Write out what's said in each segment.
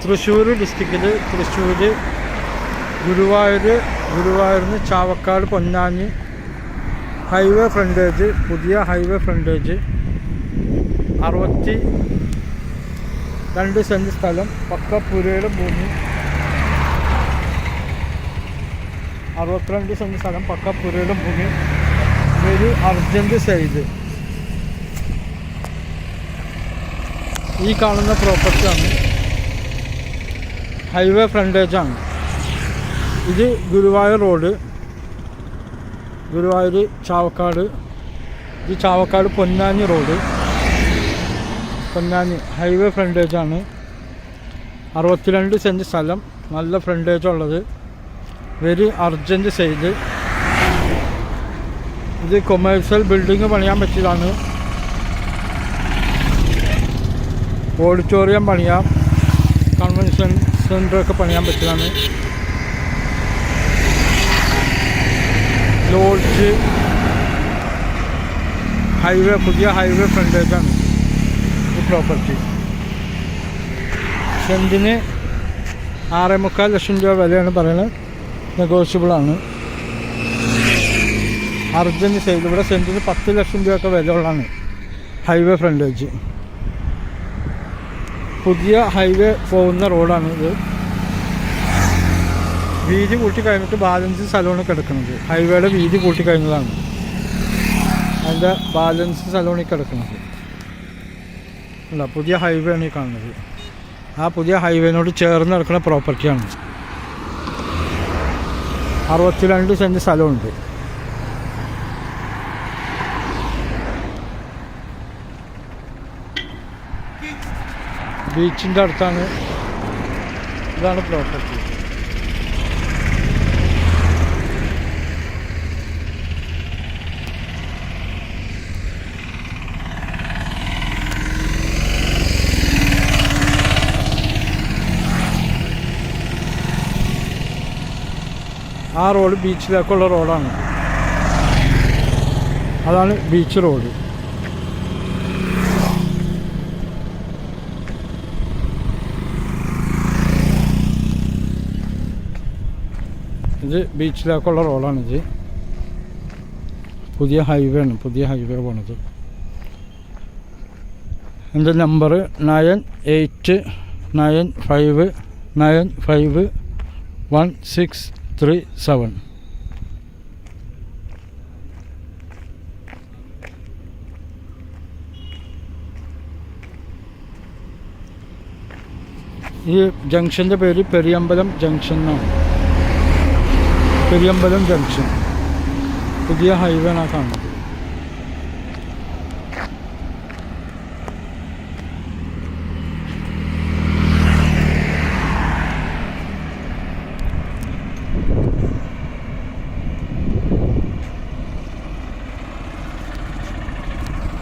തൃശ്ശൂർ ഡിസ്ട്രിക്റ്റിൽ ഗുരുവായൂരിന് Chavakkad Ponnani highway frontage, പുതിയ highway frontage, 62 cent സ്ഥലം, പക്ക പുരയുടെ ഭൂമി. 62 സെൻറ്റ് സ്ഥലം, പക്ക പുരയുടെ ഭൂമി. ഒരു അർജൻറ്റ് സൈഡ്. ഈ കാണുന്ന പ്രോപ്പർട്ടിയാണ്, ഹൈവേ ഫ്രണ്ടേജാണ്. ഇത് ഗുരുവായൂർ റോഡ്, ഗുരുവായൂർ ചാവക്കാട്. ഇത് ചാവക്കാട് പൊന്നാനി റോഡ്, പൊന്നാനി ഹൈവേ ഫ്രണ്ടേജാണ്. 62 സെൻറ്റ് സ്ഥലം, നല്ല ഫ്രണ്ടേജ് ഉള്ളത്. Very urgent side. ഇത് കൊമേഴ്സ്യൽ ബിൽഡിങ് പണിയാൻ പറ്റിയതാണ്. ഓഡിറ്റോറിയം പണിയാം, കൺവെൻഷൻ സെൻ്ററൊക്കെ പണിയാൻ പറ്റിയതാണ്. ലോഡ്ജ്, ഹൈവേ, പുതിയ ഹൈവേ ഫ്രണ്ടേജാണ് ഈ പ്രോപ്പർട്ടി. സെൻറ്റിന് 6.25 ലക്ഷം രൂപ വിലയാണ് പറയുന്നത്. നെഗോഷ്യബിളാണ്. Urgent side. ഇവിടെ സെൻറ്റിന് 10 ലക്ഷം രൂപയൊക്കെ വില ഉള്ളതാണ് ഹൈവേ ഫ്രണ്ടേജ്. പുതിയ ഹൈവേ പോകുന്ന റോഡാണ് ഇത്. വീതി കൂട്ടി കഴിഞ്ഞിട്ട് ബാലൻസ് സ്ഥലമാണ് കിടക്കുന്നത്. ഹൈവേയുടെ വീതി കൂട്ടി കഴിഞ്ഞതാണ്, അതിൻ്റെ ബാലൻസ് സ്ഥലമാണ് ഈ കിടക്കുന്നത്. അല്ല, പുതിയ ഹൈവേ ആണ് ഈ കാണുന്നത്. ആ പുതിയ ഹൈവേനോട് ചേർന്ന് കിടക്കുന്ന പ്രോപ്പർട്ടിയാണ്. 62 സെൻറ്റ് സ്ഥലമുണ്ട്. ബീച്ചിൻ്റെ അടുത്താണ്. ഇതാണ് പ്രോപ്പർട്ടി. ആ റോഡ് ബീച്ചിലേക്കുള്ള റോഡാണ്. അതാണ് ബീച്ച് റോഡ്. ഇത് ബീച്ചിലേക്കുള്ള റോഡാണിത്. പുതിയ ഹൈവേ ആണ്, പുതിയ ഹൈവേ പോണത്. എൻ്റെ നമ്പർ 9895951637. ഈ ജംഗ്ഷൻ്റെ പേര് പെരിയമ്പലം ജംഗ്ഷൻ എന്നാണ്. പെരിയമ്പലം ജംഗ്ഷൻ. പുതിയ ഹൈവേ ആണ് കാണുന്നത്.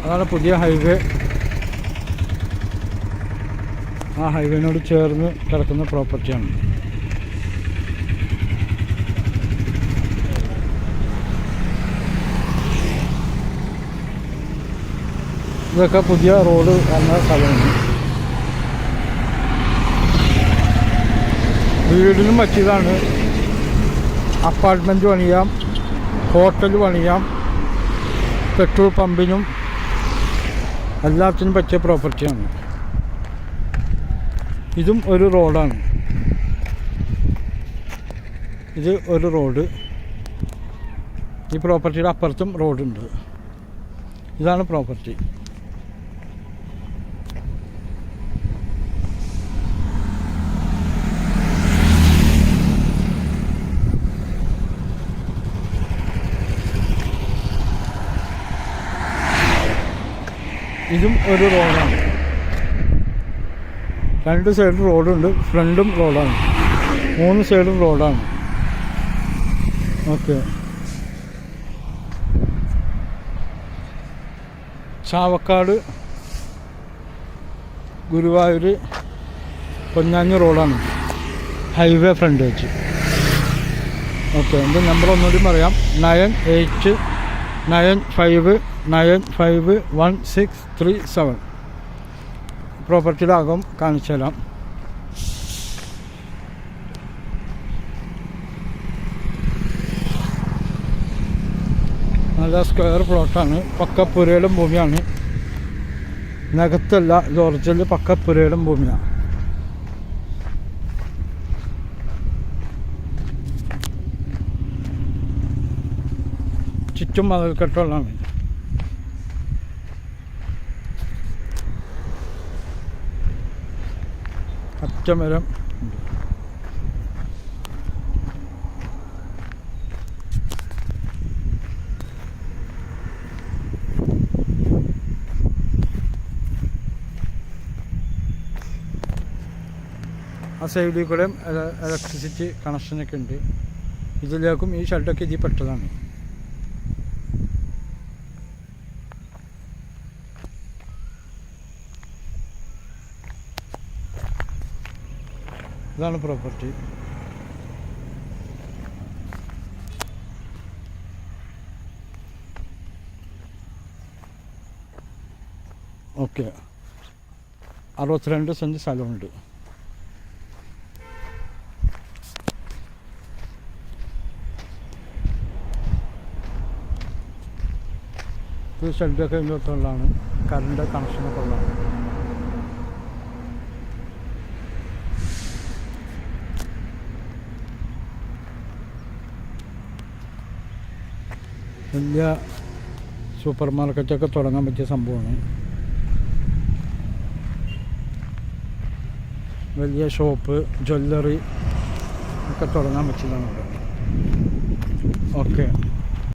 അതാണ് പുതിയ ഹൈവേ. ആ ഹൈവേനോട് ചേർന്ന് കിടക്കുന്ന പ്രോപ്പർട്ടിയാണ്. ഇതൊക്കെ പുതിയ റോഡ് വന്ന സ്ഥലമാണ്. വീടിനും പറ്റിയതാണ്. അപ്പാർട്ട്മെൻറ്റ് പണിയാം, ഹോട്ടൽ പണിയാം, പെട്രോൾ പമ്പിനും എല്ലാത്തിനും പറ്റിയ പ്രോപ്പർട്ടിയാണ്. ഇതും ഒരു റോഡാണ്. ഇത് ഒരു റോഡ്. ഈ പ്രോപ്പർട്ടിയുടെ അപ്പുറത്തും റോഡുണ്ട്. ഇതാണ് പ്രോപ്പർട്ടി. ഇതും ഒരു റോഡാണ്. 2 സൈഡും റോഡുണ്ട്. ഫ്രണ്ടും റോഡാണ്. 3 സൈഡും റോഡാണ്. ഓക്കെ. ചാവക്കാട് ഗുരുവായൂർ പൊന്നാനി റോഡാണ് ഹൈവേ ഫ്രണ്ടേജ്. ഓക്കെ. എൻ്റെ നമ്പർ ഒന്നുകൂടി പറയാം. 9895951637. പ്രോപ്പർട്ടിയുടെ അകം കാണിച്ചു തരാം. നല്ല സ്ക്വയർ പ്ലോട്ടാണ്. പക്ക പുരയിടം ഭൂമിയാണ്. നികത്തല്ല, ഇത് ഒറിജിനൽ പക്ക പുരയിടം ഭൂമിയാണ്. ചുറ്റും മതിൽക്കെട്ടുകളാണ്. അറ്റമരം ഉണ്ട്. ആ സൈഡിൽ കൂടെ ഇലക്ട്രിസിറ്റി കണക്ഷനൊക്കെ ഉണ്ട്. ഇതിലേക്കും ഈ ഷെഡൊക്കെ ഇതിൽ പെട്ടതാണ്. ഇതാണ് പ്രോപ്പർട്ടി. ഓക്കെ, 62 സെൻറ്റ് സ്ഥലമുണ്ട്. ഇത് ഷെഡൊക്കെ ഇങ്ങോട്ടുള്ളതാണ്. കറണ്ട് കണക്ഷനൊക്കെ ഉള്ളതാണ്. വലിയ സൂപ്പർ മാർക്കറ്റൊക്കെ തുടങ്ങാൻ പറ്റിയ സംഭവമാണ്. വലിയ ഷോപ്പ്, ജ്വല്ലറി ഒക്കെ തുടങ്ങാൻ പറ്റിയതാണ് ഇവിടെ. ഓക്കെ.